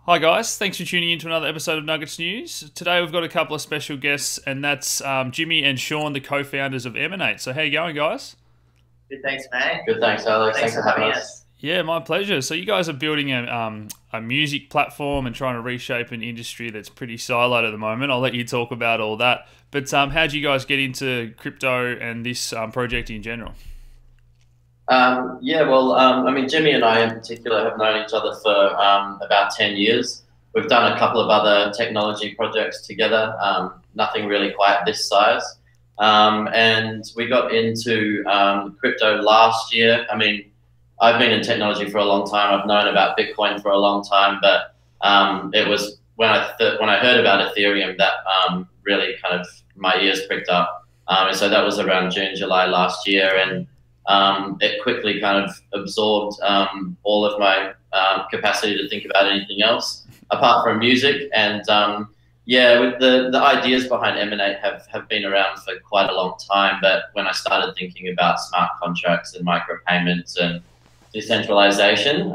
Hi guys, thanks for tuning in to another episode of Nuggets News. Today we've got a couple of special guests, and that's Jimmy and Sean, the co-founders of Emanate. So how you going, guys? Good, thanks, mate. Good, thanks, Alex. Thanks Thanks for for having having us. us. Yeah, my pleasure. So you guys are building a music platform and trying to reshape an industry that's pretty siloed at the moment. I'll let you talk about all that. But how did you guys get into crypto and this project in general? Jimmy and I in particular have known each other for about 10 years. We've done a couple of other technology projects together, nothing really quite this size. And we got into crypto last year. I mean, I've been in technology for a long time. I've known about Bitcoin for a long time, but it was when I heard about Ethereum that really kind of my ears pricked up. And so that was around June, July last year, and it quickly kind of absorbed all of my capacity to think about anything else apart from music. And with the ideas behind Emanate have been around for quite a long time. But when I started thinking about smart contracts and micropayments and decentralization,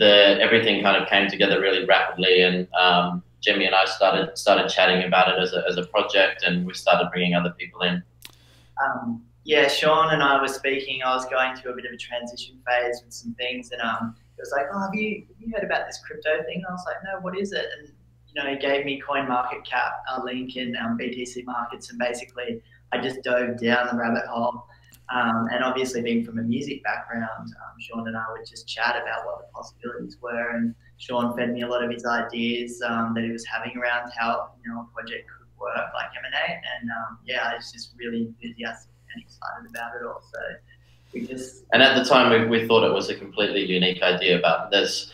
everything kind of came together really rapidly. And Jimmy and I started chatting about it as a project, and we started bringing other people in. Yeah, Sean and I were speaking. I was going through a bit of a transition phase with some things, and it was like, "Oh, have you heard about this crypto thing?" And I was like, "No, what is it?" And he gave me CoinMarketCap, a link in BTC markets, and basically I just dove down the rabbit hole. And obviously, being from a music background, Sean and I would just chat about what the possibilities were, and Sean fed me a lot of his ideas that he was having around how a project could work like Emanate, and I was just really enthusiastic and excited about it all. So we just at the time we thought it was a completely unique idea, but there's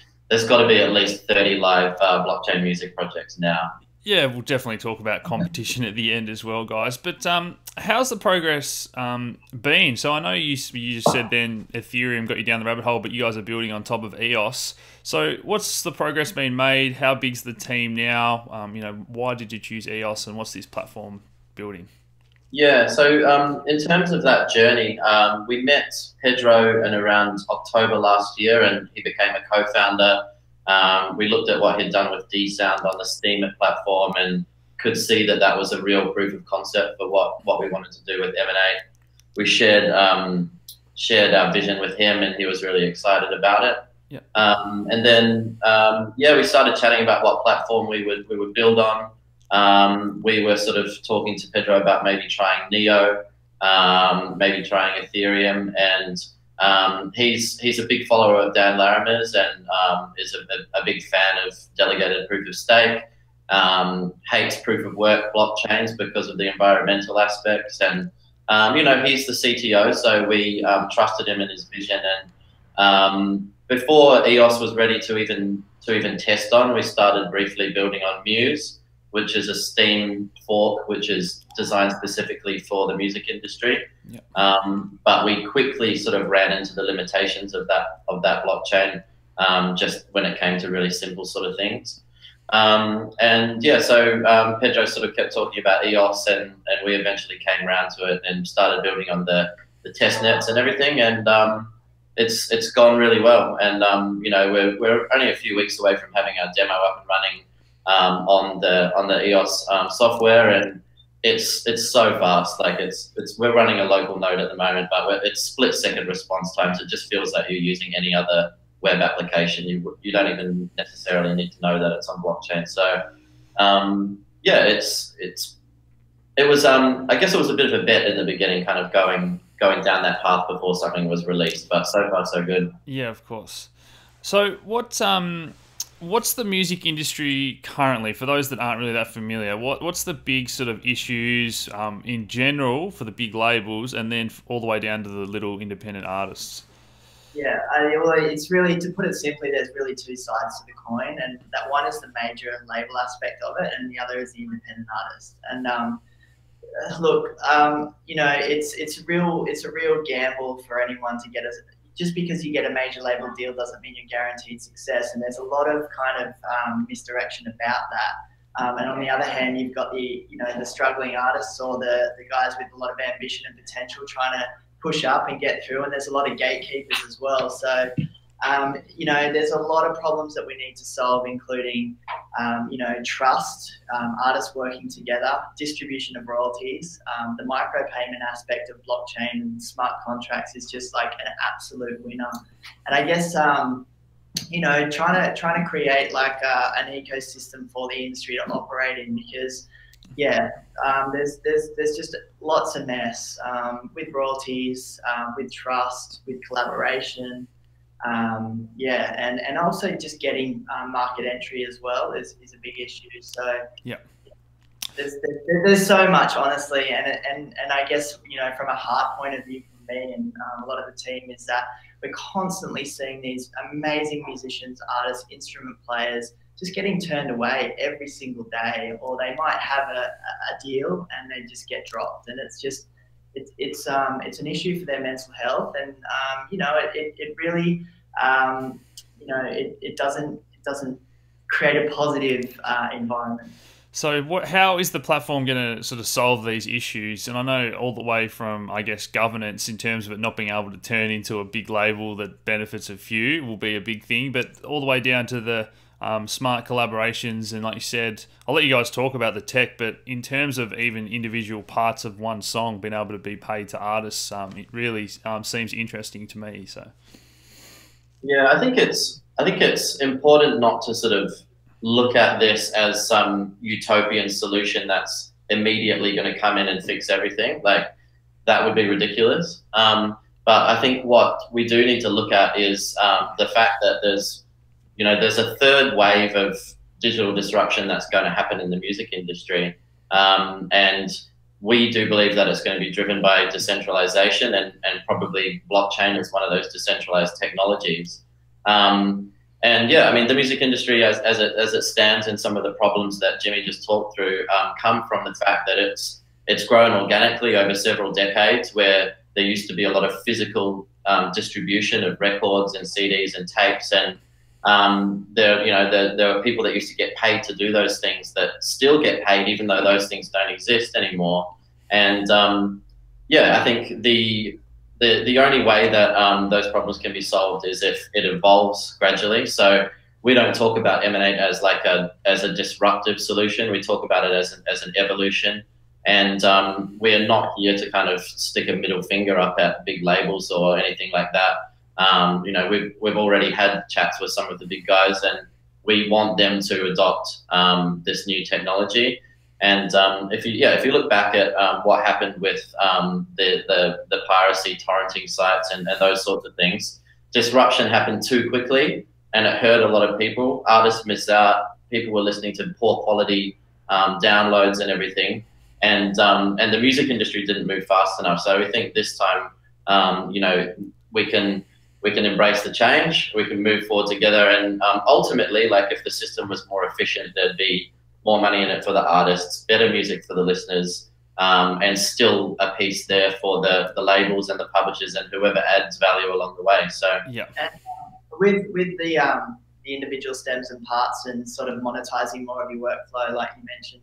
got to be at least 30 live blockchain music projects now. Yeah, we'll definitely talk about competition at the end as well, guys. But how's the progress been? So I know you just said then Ethereum got you down the rabbit hole, but you guys are building on top of EOS. So what's the progress been made? How big's the team now? Why did you choose EOS, and what's this platform building? Yeah, so in terms of that journey, we met Pedro in around October last year, and he became a co-founder. We looked at what he'd done with D-Sound on the Steam platform and could see that was a real proof of concept for what we wanted to do with Emanate. We shared our vision with him, and he was really excited about it. Yeah. We started chatting about what platform we would build on. We were sort of talking to Pedro about maybe trying Neo, maybe trying Ethereum, and he's a big follower of Dan Larimer's and is a big fan of delegated proof of stake, hates proof of work blockchains because of the environmental aspects, and he's the CTO, so we trusted him in his vision. And before EOS was ready to even test on, we started briefly building on Muse, which is a Steam fork, which is designed specifically for the music industry. Yep. But we quickly sort of ran into the limitations of that blockchain, just when it came to really simple sort of things. So Pedro sort of kept talking about EOS, and we eventually came around to it and started building on the test nets and everything. And it's gone really well. And we're only a few weeks away from having our demo up and running on the EOS software, and it's so fast. Like we're running a local node at the moment, but it's split-second response times. It just feels like you're using any other web application. You don't even necessarily need to know that it's on blockchain. So it was I guess it was a bit of a bet in the beginning, kind of going down that path before something was released. But so far so good. Yeah, of course. So what's the music industry currently, for those that aren't really that familiar? What's the big sort of issues in general for the big labels, and then all the way down to the little independent artists? Yeah, it's really, to put it simply, there's really two sides to the coin, and that one is the major label aspect of it, and the other is the independent artist. And it's a real gamble for anyone to get us. Just because you get a major label deal doesn't mean you're guaranteed success, and there's a lot of kind of misdirection about that. And on the other hand, you've got the struggling artists, or the guys with a lot of ambition and potential trying to push up and get through, and there's a lot of gatekeepers as well. So you know, there's a lot of problems that we need to solve, including, you know, trust, artists working together, distribution of royalties, the micropayment aspect of blockchain and smart contracts is just like an absolute winner. And I guess, you know, trying to create like an ecosystem for the industry to operate in, because yeah, there's just lots of mess with royalties, with trust, with collaboration. Yeah, and also just getting market entry as well is a big issue. So yeah, there's so much, honestly, and I guess, you know, from a heart point of view from me and a lot of the team, is that we're constantly seeing these amazing musicians, artists, instrument players just getting turned away every single day, or they might have a deal and they just get dropped, and it's just it's an issue for their mental health, and you know, it really you know, it doesn't create a positive environment. So how is the platform going to sort of solve these issues? And I know all the way from, I guess, governance in terms of it not being able to turn into a big label that benefits a few will be a big thing, but all the way down to the smart collaborations. And like you said, I'll let you guys talk about the tech, but in terms of even individual parts of one song being able to be paid to artists, it really seems interesting to me. So yeah, I think it's important not to sort of look at this as some utopian solution that's immediately going to come in and fix everything. Like, that would be ridiculous. But I think what we do need to look at is the fact that there's a third wave of digital disruption that's going to happen in the music industry. And we do believe that it's going to be driven by decentralization, and probably blockchain is one of those decentralized technologies. And yeah, I mean, the music industry as it stands, and some of the problems that Jimmy just talked through come from the fact that it's grown organically over several decades, where there used to be a lot of physical distribution of records and CDs and tapes, and there are people that used to get paid to do those things that still get paid, even though those things don't exist anymore. And yeah, I think the only way that those problems can be solved is if it evolves gradually. So we don't talk about Emanate as like as a disruptive solution. We talk about it as an evolution. And we're not here to kind of stick a middle finger up at big labels or anything like that. You know, we've already had chats with some of the big guys, and we want them to adopt this new technology. And if you look back at what happened with the piracy torrenting sites and those sorts of things, disruption happened too quickly, and it hurt a lot of people. Artists missed out. People were listening to poor quality downloads and everything, and the music industry didn't move fast enough. So we think this time, you know, we can embrace the change. We can move forward together, and ultimately, like, if the system was more efficient, there'd be more money in it for the artists, better music for the listeners, and still a piece there for the labels and the publishers and whoever adds value along the way. So yeah, and with the individual stems and parts and sort of monetizing more of your workflow, like you mentioned,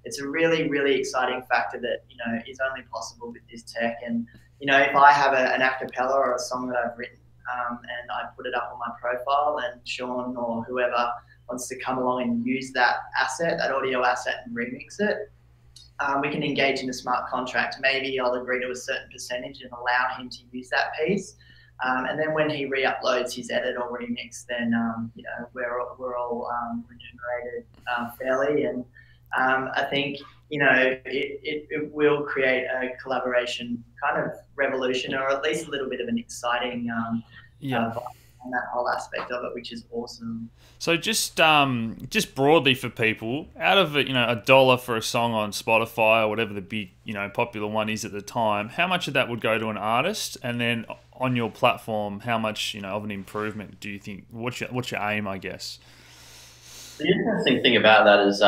it's a really, really exciting factor that, you know, is only possible with this tech. And, you know, if I have an a cappella or a song that I've written, and I put it up on my profile, and Sean or whoever wants to come along and use that asset, that audio asset, and remix it, we can engage in a smart contract. Maybe I'll agree to a certain percentage and allow him to use that piece. And then when he re-uploads his edit or remix, then you know, we're all remunerated fairly. And I think, you know, it will create a collaboration kind of revolution, or at least a little bit of an exciting on that whole aspect of it, which is awesome. So just broadly for people, out of it, you know, $1 for a song on Spotify or whatever the big, you know, popular one is at the time, how much of that would go to an artist? And then on your platform, how much, you know, of an improvement do you think? What's your aim, I guess? The interesting thing about that is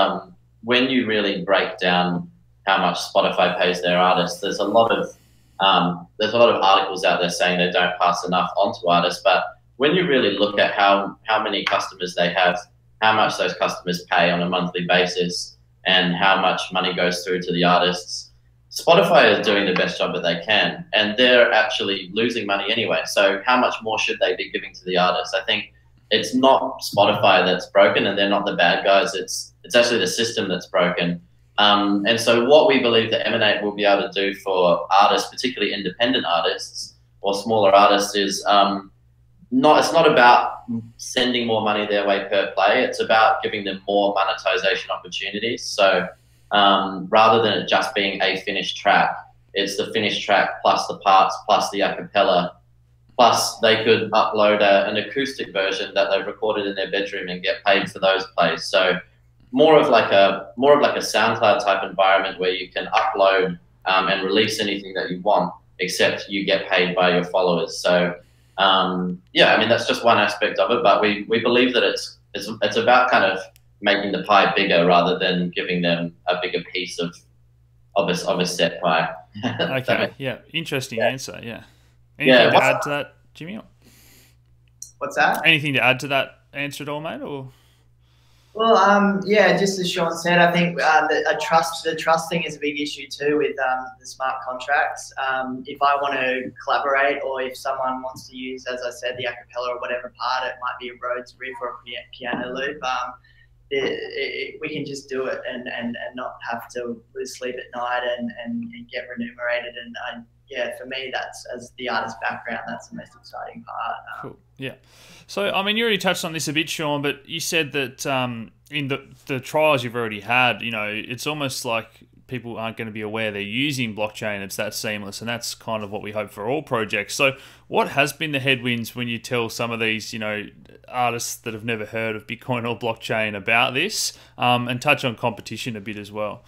when you really break down how much Spotify pays their artists, there's a lot of articles out there saying they don't pass enough on to artists, but when you really look at how many customers they have, how much those customers pay on a monthly basis, and how much money goes through to the artists, Spotify is doing the best job that they can, and they're actually losing money anyway. So how much more should they be giving to the artists? I think it's not Spotify that's broken, and they're not the bad guys. It's actually the system that's broken. And so what we believe that Emanate will be able to do for artists, particularly independent artists or smaller artists, is it's not about sending more money their way per play. It's about giving them more monetization opportunities. So rather than it just being a finished track, it's the finished track plus the parts plus the a cappella, plus they could upload an acoustic version that they've recorded in their bedroom and get paid for those plays. So more of like a SoundCloud type environment where you can upload and release anything that you want, except you get paid by your followers. So yeah, I mean, that's just one aspect of it, but we believe that it's about kind of making the pie bigger rather than giving them a bigger piece of a set pie. Okay, yeah, interesting answer. Yeah. Anything to add to that, Jimmy? What's that? Anything to add to that answer at all, mate? Or well, yeah, just as Sean said, I think the trust thing is a big issue too with the smart contracts. If I want to collaborate, or if someone wants to use, as I said, the a cappella or whatever part, it might be a Rhodes riff or a piano loop. We can just do it and not have to lose sleep at night and get remunerated. And yeah, for me, that's, as the artist background, that's the most exciting part. Cool. Yeah. So, I mean, you already touched on this a bit, Sean, but you said that in the trials you've already had, you know, it's almost like people aren't going to be aware they're using blockchain. It's that seamless, and that's kind of what we hope for all projects. So what has been the headwinds when you tell some of these, you know, artists that have never heard of Bitcoin or blockchain about this, and touch on competition a bit as well?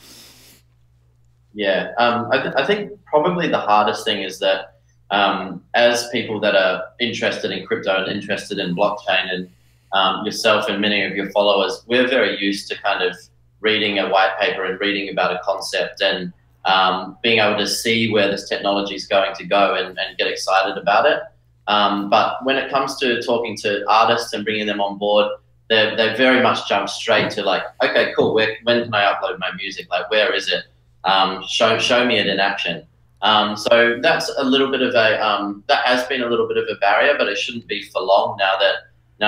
Yeah, I think probably the hardest thing is that as people that are interested in crypto and interested in blockchain, and yourself and many of your followers, we're very used to kind of reading a white paper and reading about a concept and being able to see where this technology is going to go and get excited about it. But when it comes to talking to artists and bringing them on board, they very much jump straight to like, okay, cool, when can I upload my music? Like, where is it? Show me it in action. So that's a little bit of that has been a little bit of a barrier, but it shouldn't be for long now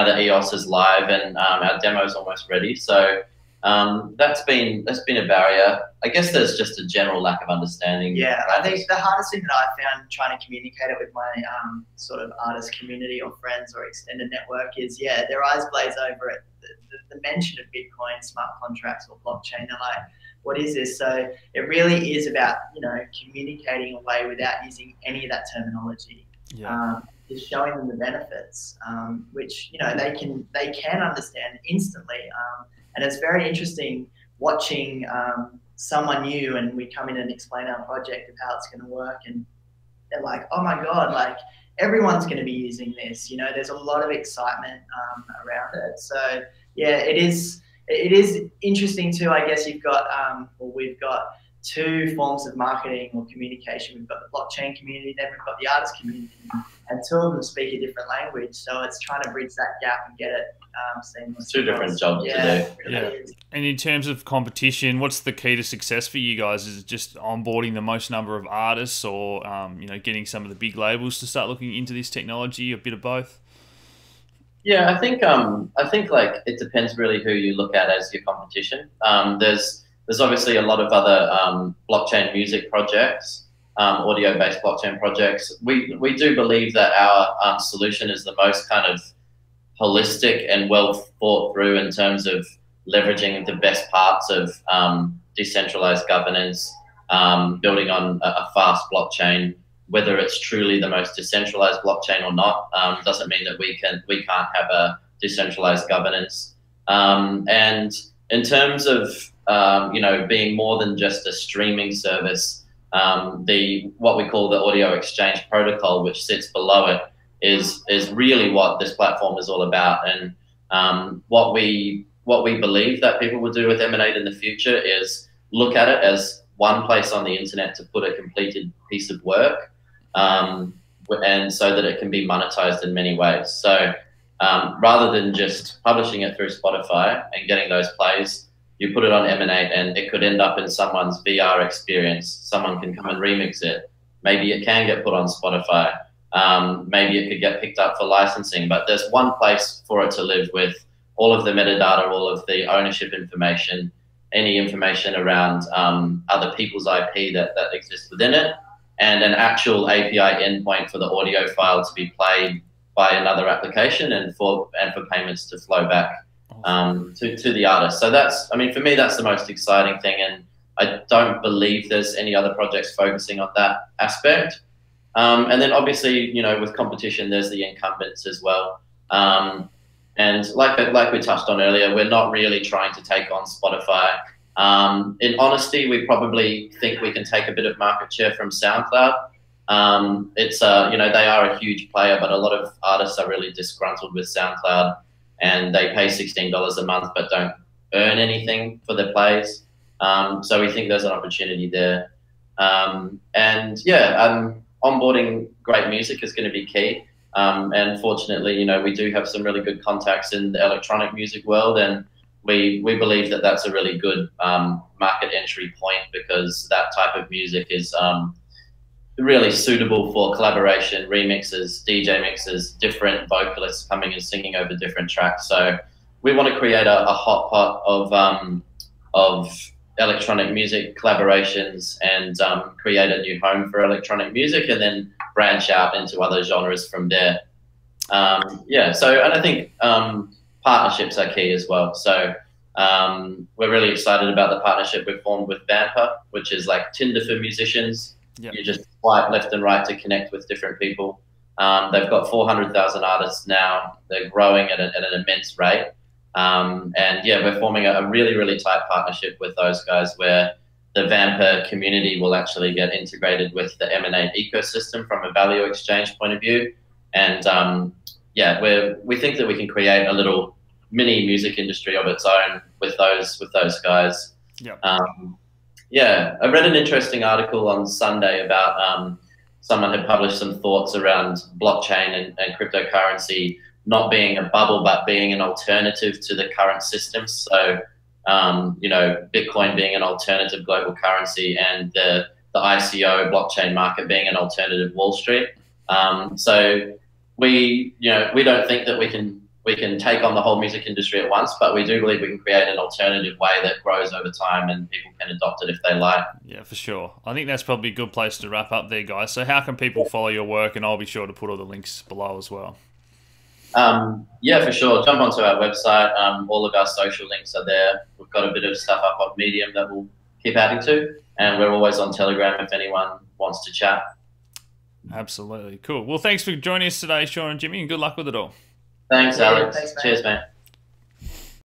that EOS is live and our demo is almost ready. So that's been a barrier. I guess there's just a general lack of understanding. Yeah, I think the hardest thing that I found trying to communicate it with my sort of artist community or friends or extended network is, yeah, their eyes glaze over it. The mention of Bitcoin, smart contracts, or blockchain, they're like, what is this? So it really is about, you know, communicating away without using any of that terminology. Yeah. Just showing them the benefits, which, you know, they can understand instantly. And it's very interesting watching someone new, and we come in and explain our project of how it's going to work, and they're like, oh my God, like everyone's going to be using this. You know, there's a lot of excitement around it. So yeah, it is interesting too. I guess you've got, we've got two forms of marketing or communication. We've got the blockchain community, then we've got the artist community, and two of them speak a different language. So it's trying to bridge that gap and get it seamless. Two different jobs to do. It really is. And in terms of competition, what's the key to success for you guys? Is it just onboarding the most number of artists, or you know, getting some of the big labels to start looking into this technology? A bit of both. Yeah, I think like it depends really who you look at as your competition. There's obviously a lot of other blockchain music projects, audio-based blockchain projects. We do believe that our solution is the most kind of holistic and well thought through in terms of leveraging the best parts of decentralized governance, building on a fast blockchain. Whether it's truly the most decentralized blockchain or not doesn't mean that we can't have a decentralized governance. And in terms of you know, being more than just a streaming service, what we call the audio exchange protocol, which sits below it, is really what this platform is all about. And what we believe that people will do with Emanate in the future is look at it as one place on the internet to put a completed piece of work, and so that it can be monetized in many ways. So rather than just publishing it through Spotify and getting those plays, you put it on Emanate, and it could end up in someone's VR experience. Someone can come and remix it. Maybe it can get put on Spotify. Maybe it could get picked up for licensing. But there's one place for it to live with all of the metadata, all of the ownership information, any information around other people's IP that exists within it, and an actual API endpoint for the audio file to be played by another application, and for payments to flow back to the artist. So that's, I mean, for me, that's the most exciting thing, and I don't believe there's any other projects focusing on that aspect. And then obviously, you know, with competition, there's the incumbents as well. And like we touched on earlier, we're not really trying to take on Spotify. In honesty, we probably think we can take a bit of market share from SoundCloud. It's you know, they are a huge player, but a lot of artists are really disgruntled with SoundCloud, and they pay $16 a month but don't earn anything for their plays. So we think there's an opportunity there. And yeah, onboarding great music is going to be key. And fortunately, you know, we do have some really good contacts in the electronic music world, and we believe that that's a really good market entry point, because that type of music is really suitable for collaboration, remixes, DJ mixes, different vocalists coming and singing over different tracks. So we want to create a hot pot of electronic music collaborations, and create a new home for electronic music, and then branch out into other genres from there. Yeah, so, and I think partnerships are key as well. So we're really excited about the partnership we've formed with Vamper, which is like Tinder for musicians. Yep. You just swipe left and right to connect with different people. They've got 400,000 artists now. They're growing at an immense rate. And yeah, we're forming a really, really tight partnership with those guys, where the Vamper community will actually get integrated with the Emanate ecosystem from a value exchange point of view. And yeah, we think that we can create a little mini music industry of its own with those guys. Yep. Yeah, I read an interesting article on Sunday about someone had published some thoughts around blockchain and cryptocurrency not being a bubble, but being an alternative to the current system. So, you know, Bitcoin being an alternative global currency, and the ICO blockchain market being an alternative Wall Street. So we don't think that we can take on the whole music industry at once, but we do believe we can create an alternative way that grows over time, and people can adopt it if they like. Yeah, for sure. I think that's probably a good place to wrap up there, guys. So how can people follow your work? And I'll be sure to put all the links below as well. Yeah, for sure. Jump onto our website. All of our social links are there. We've got a bit of stuff up on Medium that we'll keep adding to, and we're always on Telegram if anyone wants to chat. Absolutely. Cool. Well, thanks for joining us today, Sean and Jimmy, and good luck with it all. Thanks, Alex. Thanks, cheers, mate.